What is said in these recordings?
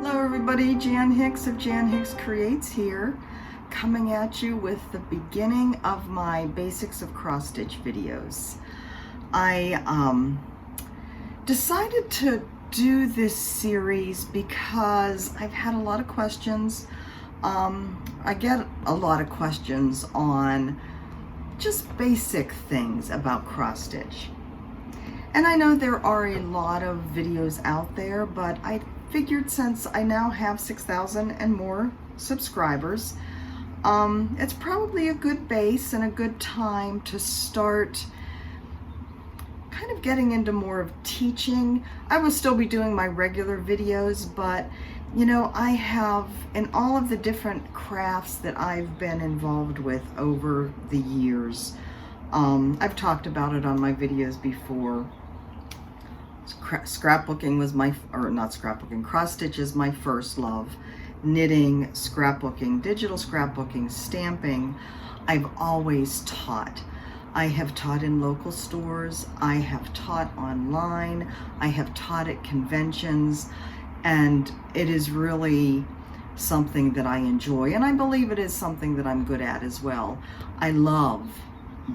Hello everybody, Jan Hicks of Jan Hicks Creates here, coming at you with the beginning of my Basics of Cross Stitch videos. I decided to do this series because I've had a lot of questions. I get a lot of questions on just basic things about cross stitch. And I know there are a lot of videos out there, but I figured since I now have 6,000 and more subscribers, it's probably a good base and a good time to start kind of getting into more of teaching. I will still be doing my regular videos, but you know, I have, in all of the different crafts that I've been involved with over the years, I've talked about it on my videos before. Scrapbooking was cross stitch is my first love. Knitting, scrapbooking, digital scrapbooking, stamping. I've always taught. I have taught in local stores, I have taught online, I have taught at conventions, and it is really something that I enjoy, and I believe it is something that I'm good at as well. I love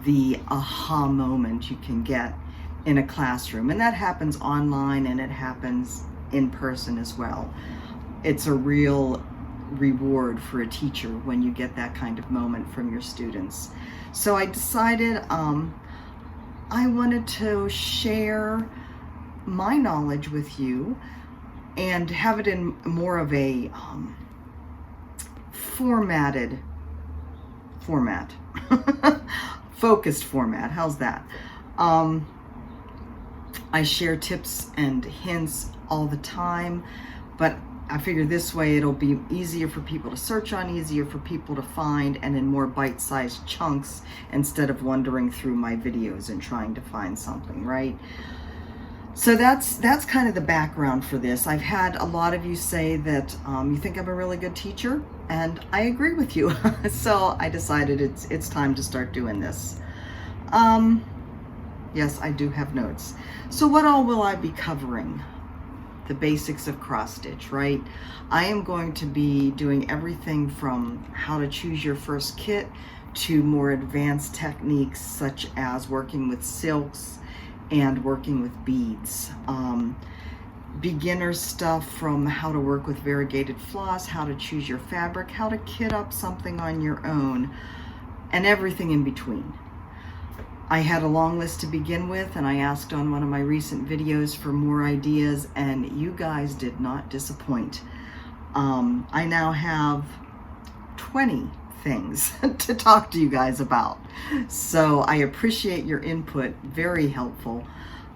the aha moment you can get in a classroom, and that happens online and it happens in person as well. It's a real reward for a teacher when you get that kind of moment from your students. So I decided I wanted to share my knowledge with you and have it in more of a formatted format, focused format. How's that? I share tips and hints all the time, but I figure this way it'll be easier for people to search on, easier for people to find, and in more bite-sized chunks instead of wandering through my videos and trying to find something, right? So that's kind of the background for this. I've had a lot of you say that you think I'm a really good teacher, and I agree with you. So I decided it's time to start doing this. Yes, I do have notes. So what all will I be covering? The basics of cross stitch, right? I am going to be doing everything from how to choose your first kit to more advanced techniques such as working with silks and working with beads. Beginner stuff from how to work with variegated floss, how to choose your fabric, how to kit up something on your own, and everything in between. I had a long list to begin with, and I asked on one of my recent videos for more ideas, and you guys did not disappoint. I now have 20 things to talk to you guys about. So I appreciate your input, very helpful.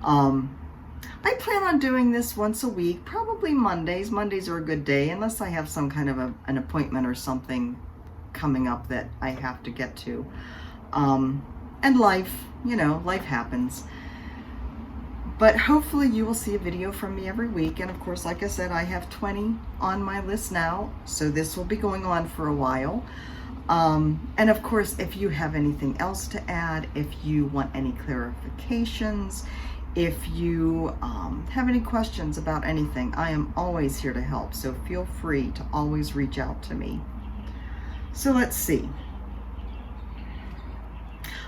I plan on doing this once a week, probably Mondays. Mondays are a good day, unless I have some kind of an appointment or something coming up that I have to get to. And life, you know, life happens. But hopefully you will see a video from me every week. And of course, like I said, I have 20 on my list now, so this will be going on for a while. And of course, if you have anything else to add, if you want any clarifications, if you have any questions about anything, I am always here to help. So feel free to always reach out to me. So let's see.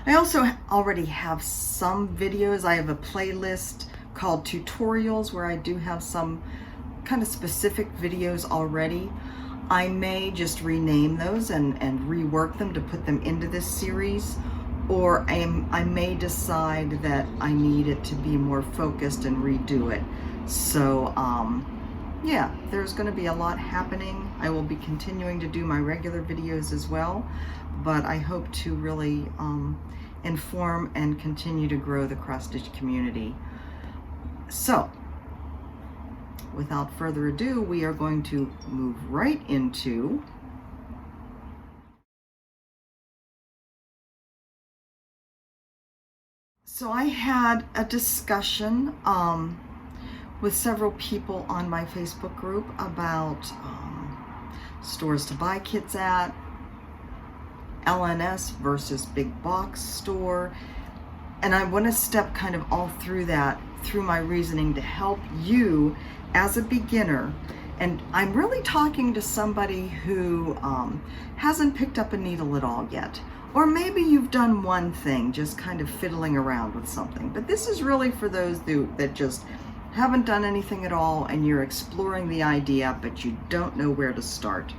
I also already have some videos. I have a playlist called tutorials where I do have some kind of specific videos already. I may just rename those and rework them to put them into this series, or I may decide that I need it to be more focused and redo it. So yeah, there's going to be a lot happening. I will be continuing to do my regular videos as well, but I hope to really inform and continue to grow the cross stitch community. So without further ado, we are going to move right into so I had a discussion with several people on my Facebook group about stores to buy kits at, LNS versus big box store, and I want to step kind of all through that, through my reasoning to help you as a beginner And I'm really talking to somebody who hasn't picked up a needle at all yet. Or maybe you've done one thing, just kind of fiddling around with something. But this is really for those that just haven't done anything at all, and you're exploring the idea, but you don't know where to start.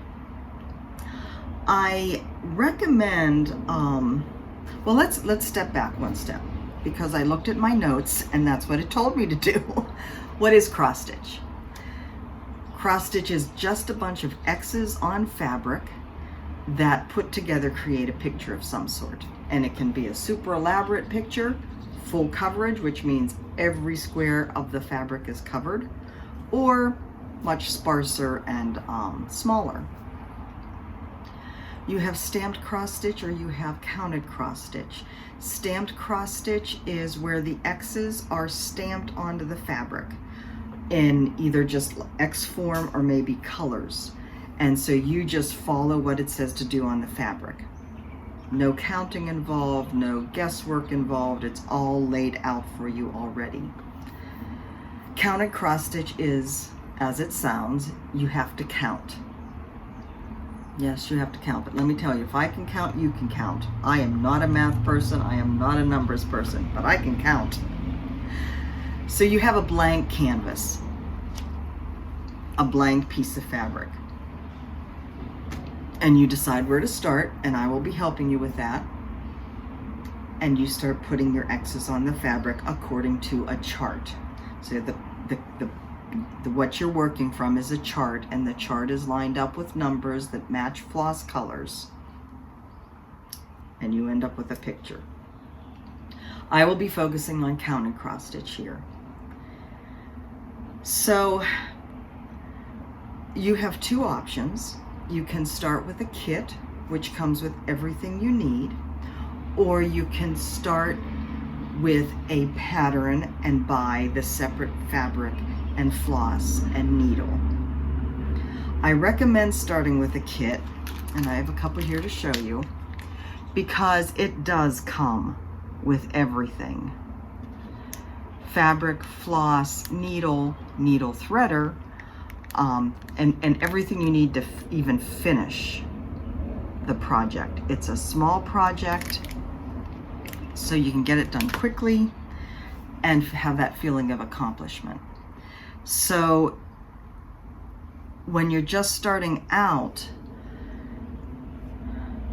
I recommend, well, let's step back one step, because I looked at my notes and that's what it told me to do. What is cross stitch? Cross stitch is just a bunch of X's on fabric that put together create a picture of some sort. And it can be a super elaborate picture, full coverage, which means every square of the fabric is covered, or much sparser and smaller. You have stamped cross stitch or you have counted cross stitch. Stamped cross stitch is where the X's are stamped onto the fabric in either just X form or maybe colors. And so you just follow what it says to do on the fabric. No counting involved, no guesswork involved. It's all laid out for you already. Counted cross stitch is, as it sounds, you have to count. Yes, you have to count, but let me tell you, if I can count, you can count. I am not a math person, I am not a numbers person, but I can count. So you have a blank canvas, a blank piece of fabric, and you decide where to start, and I will be helping you with that. And you start putting your X's on the fabric according to a chart. So what you're working from is a chart, and the chart is lined up with numbers that match floss colors, and you end up with a picture. I will be focusing on counted cross stitch here. So you have two options. You can start with a kit, which comes with everything you need, or you can start with a pattern and buy the separate fabric and floss and needle. I recommend starting with a kit, and I have a couple here to show you, because it does come with everything. Fabric, floss, needle, needle threader, and everything you need to even finish the project. It's a small project, so you can get it done quickly and have that feeling of accomplishment. So when you're just starting out,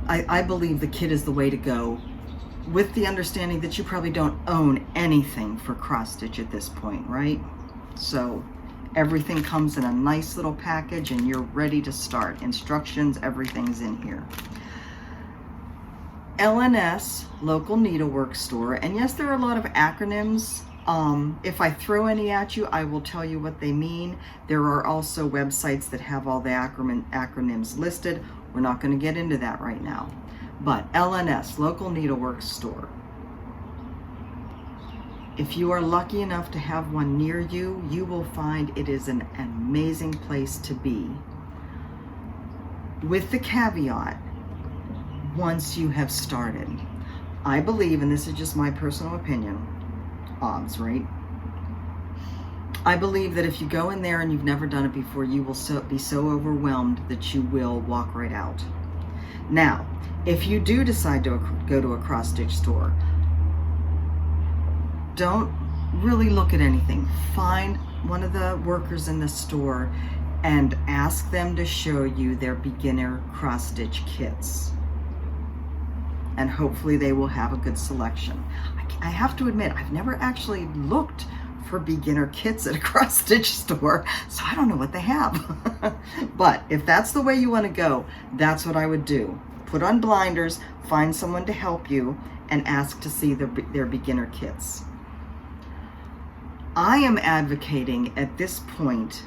I believe the kit is the way to go, with the understanding that you probably don't own anything for cross stitch at this point, right? So everything comes in a nice little package and you're ready to start. Instructions, everything's in here. LNS, Local Needlework Store, and yes, there are a lot of acronyms. If I throw any at you, I will tell you what they mean. There are also websites that have all the acronyms listed. We're not going to get into that right now. But LNS, Local Needlework Store. If you are lucky enough to have one near you, you will find it is an amazing place to be. With the caveat, once you have started, I believe, and this is just my personal opinion, odds, right? I believe that if you go in there and you've never done it before, you will be so overwhelmed that you will walk right out. Now, if you do decide to go to a cross stitch store, don't really look at anything. Find one of the workers in the store and ask them to show you their beginner cross stitch kits. And hopefully they will have a good selection. I have to admit, I've never actually looked for beginner kits at a cross stitch store, so I don't know what they have. But if that's the way you want to go, that's what I would do. Put on blinders, find someone to help you, and ask to see their beginner kits. I am advocating at this point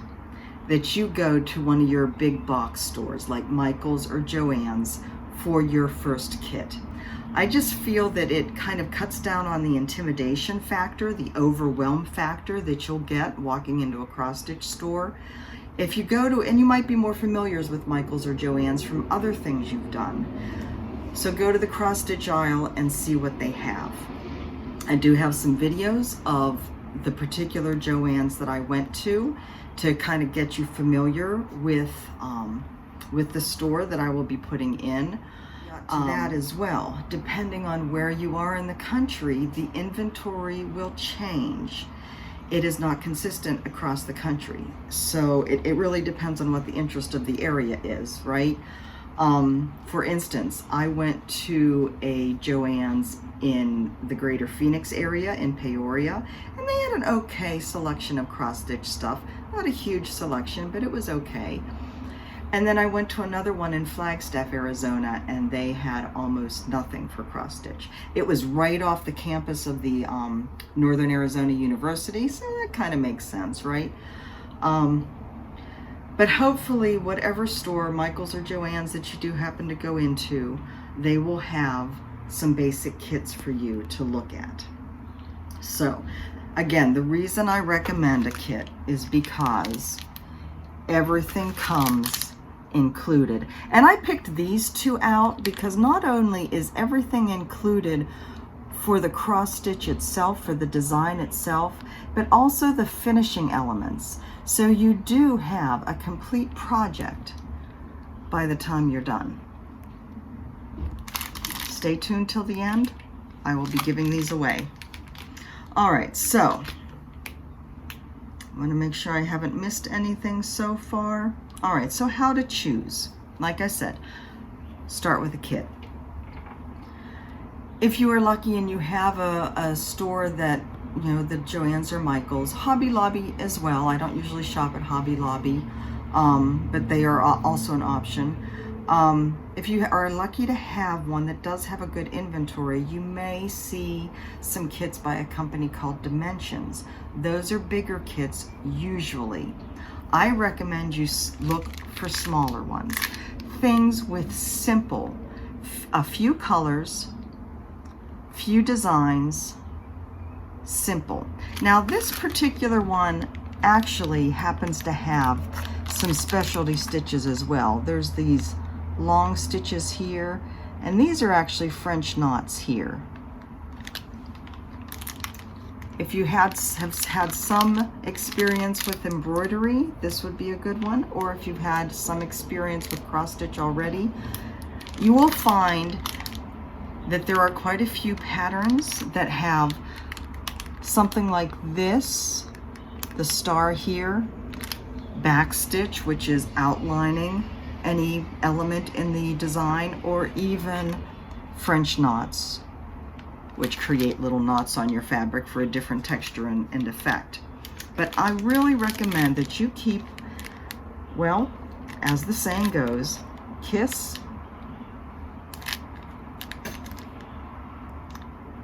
that you go to one of your big box stores like Michael's or Joanns for your first kit. I just feel that it kind of cuts down on the intimidation factor, the overwhelm factor that you'll get walking into a cross stitch store. If you go to, and you might be more familiar with Michael's or Joann's from other things you've done. So go to the cross stitch aisle and see what they have. I do have some videos of the particular Joanns that I went to kind of get you familiar with the store that I will be putting in. That as well, depending on where you are in the country, the inventory will change. It is not consistent across the country, so it really depends on what the interest of the area is, right? For instance, I went to a Joann's in the greater Phoenix area in Peoria, and they had an okay selection of cross-stitch stuff. Not a huge selection, but it was okay. And then I went to another one in Flagstaff, Arizona, and they had almost nothing for cross-stitch. It was right off the campus of the Northern Arizona University, so that kind of makes sense, right? But hopefully, whatever store, Michael's or Joann's, that you do happen to go into, they will have some basic kits for you to look at. So, again, the reason I recommend a kit is because everything comes included. And I picked these two out because not only is everything included for the cross stitch itself, for the design itself, but also the finishing elements. So you do have a complete project by the time you're done. Stay tuned till the end. I will be giving these away. All right, so I want to make sure I haven't missed anything so far. All right, so how to choose. Like I said, start with a kit. If you are lucky and you have a store that, you know, the Joann's or Michael's, Hobby Lobby as well. I don't usually shop at Hobby Lobby, but they are also an option. If you are lucky to have one that does have a good inventory, you may see some kits by a company called Dimensions. Those are bigger kits usually. I recommend you look for smaller ones. Things with simple, a few colors, few designs, simple. Now this particular one actually happens to have some specialty stitches as well. There's these long stitches here, and these are actually French knots here. If you have had some experience with embroidery, this would be a good one. Or if you've had some experience with cross stitch already, you will find that there are quite a few patterns that have something like this, the star here, back stitch, which is outlining any element in the design, or even French knots, which create little knots on your fabric for a different texture and effect. But I really recommend that you keep, well, as the saying goes, kiss.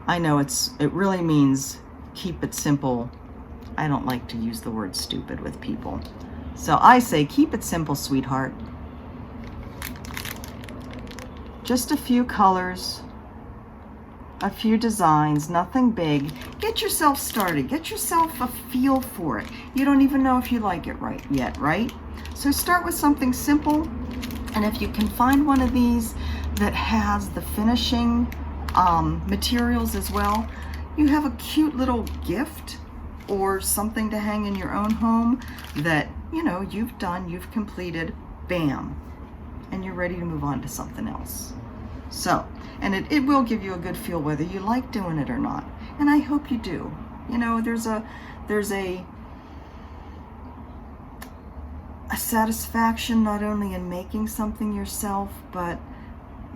I know it really means keep it simple. I don't like to use the word stupid with people. So I say keep it simple, sweetheart. Just a few colors, a few designs, nothing big. Get yourself started. Get yourself a feel for it. You don't even know if you like it yet, right? So start with something simple, and if you can find one of these that has the finishing materials as well, you have a cute little gift or something to hang in your own home that, you know, you've done, you've completed, bam, and you're ready to move on to something else. So, and it will give you a good feel whether you like doing it or not. And I hope you do. You know, there's a satisfaction not only in making something yourself, but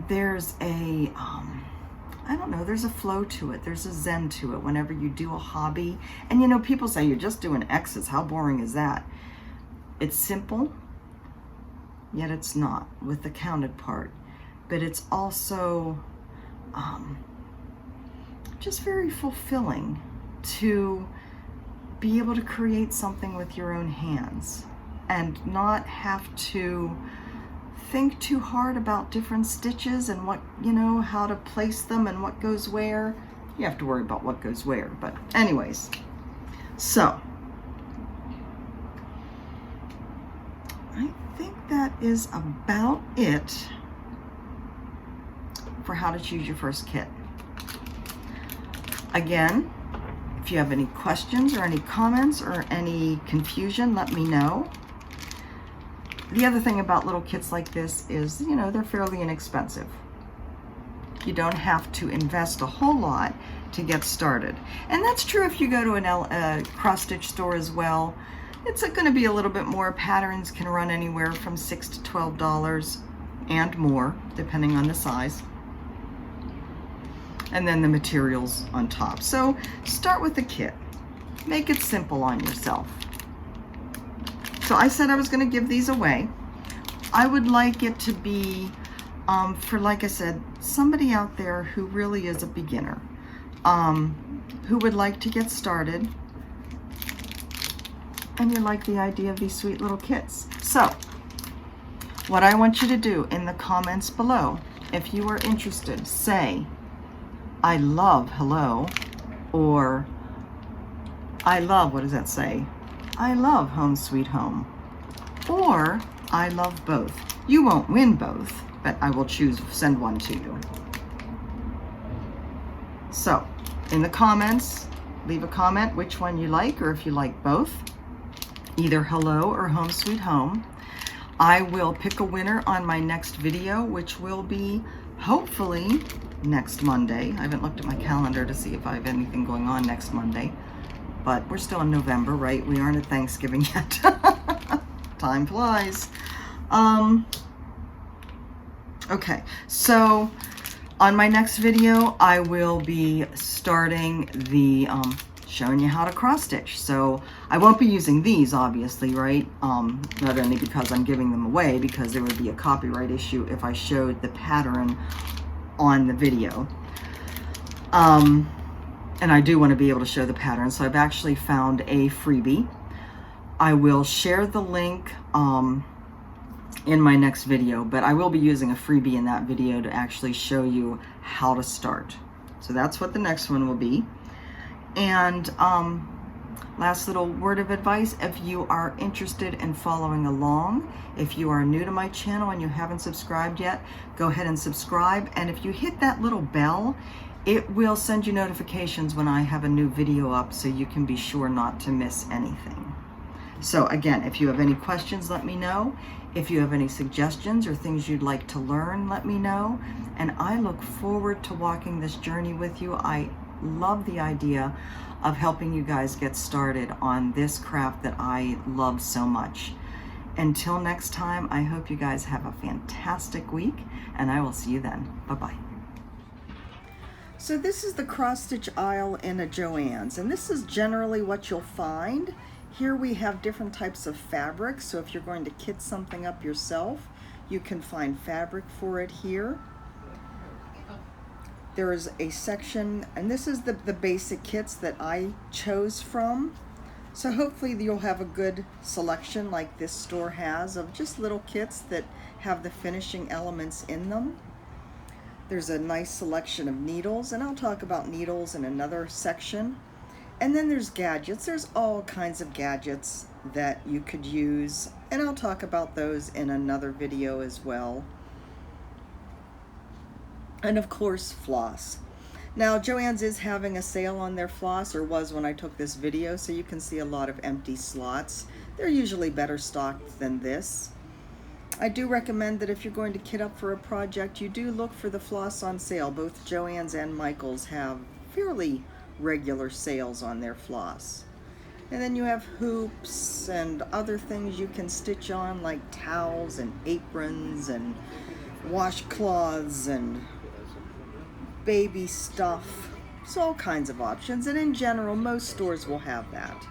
there's a, I don't know, there's a flow to it. There's a zen to it whenever you do a hobby. And you know, people say, you're just doing X's. How boring is that? It's simple, yet it's not with the counted part. But it's also just very fulfilling to be able to create something with your own hands and not have to think too hard about different stitches and what, you know, how to place them and what goes where. You have to worry about what goes where, but anyways. So I think that is about it for how to choose your first kit. Again, If you have any questions or any comments or any confusion, let me know. The other thing about little kits like this is, you know, they're fairly inexpensive. You don't have to invest a whole lot to get started. And that's true if you go to a cross-stitch store as well. It's going to be a little bit more. Patterns can run anywhere from $6 to $12 and more, depending on the size. And then the materials on top. So start with the kit. Make it simple on yourself. So I said I was going to give these away. I would like it to be for, like I said, somebody out there who really is a beginner, who would like to get started, and you like the idea of these sweet little kits. So what I want you to do in the comments below, if you are interested, say, I love hello, or I love, what does that say? I love Home Sweet Home, or I love both. You won't win both, but I will send one to you. So in the comments, leave a comment which one you like, or if you like both, either hello or Home Sweet Home. I will pick a winner on my next video, which will be hopefully next Monday. I haven't looked at my calendar to see if I have anything going on next Monday, but we're still in November, right? We aren't at Thanksgiving yet. Time flies. Okay, so on my next video, I will be starting the showing you how to cross stitch. So I won't be using these, obviously, right? Not only because I'm giving them away, because there would be a copyright issue if I showed the pattern on the video. And I do want to be able to show the pattern, so I've actually found a freebie. I will share the link in my next video, but I will be using a freebie in that video to actually show you how to start. So that's what the next one will be. And last little word of advice, if you are interested in following along, if you are new to my channel and you haven't subscribed yet, go ahead and subscribe. And if you hit that little bell, it will send you notifications when I have a new video up, so you can be sure not to miss anything. So again, if you have any questions, let me know. If you have any suggestions or things you'd like to learn, let me know. And I look forward to walking this journey with you. I love the idea of helping you guys get started on this craft that I love so much. Until next time, I hope you guys have a fantastic week, and I will see you then. Bye-bye. So this is the cross-stitch aisle in a Joann's, and this is generally what you'll find. Here we have different types of fabric, so if you're going to kit something up yourself, you can find fabric for it here. There is a section, and this is the basic kits that I chose from. So hopefully you'll have a good selection like this store has of just little kits that have the finishing elements in them. There's a nice selection of needles, and I'll talk about needles in another section. And then there's gadgets. There's all kinds of gadgets that you could use, and I'll talk about those in another video as well. And of course, floss. Now, Joann's is having a sale on their floss, or was when I took this video, so you can see a lot of empty slots. They're usually better stocked than this. I do recommend that if you're going to kit up for a project, you do look for the floss on sale. Both Joann's and Michael's have fairly regular sales on their floss. And then you have hoops and other things you can stitch on, like towels and aprons and washcloths and baby stuff. So all kinds of options, and in general most stores will have that.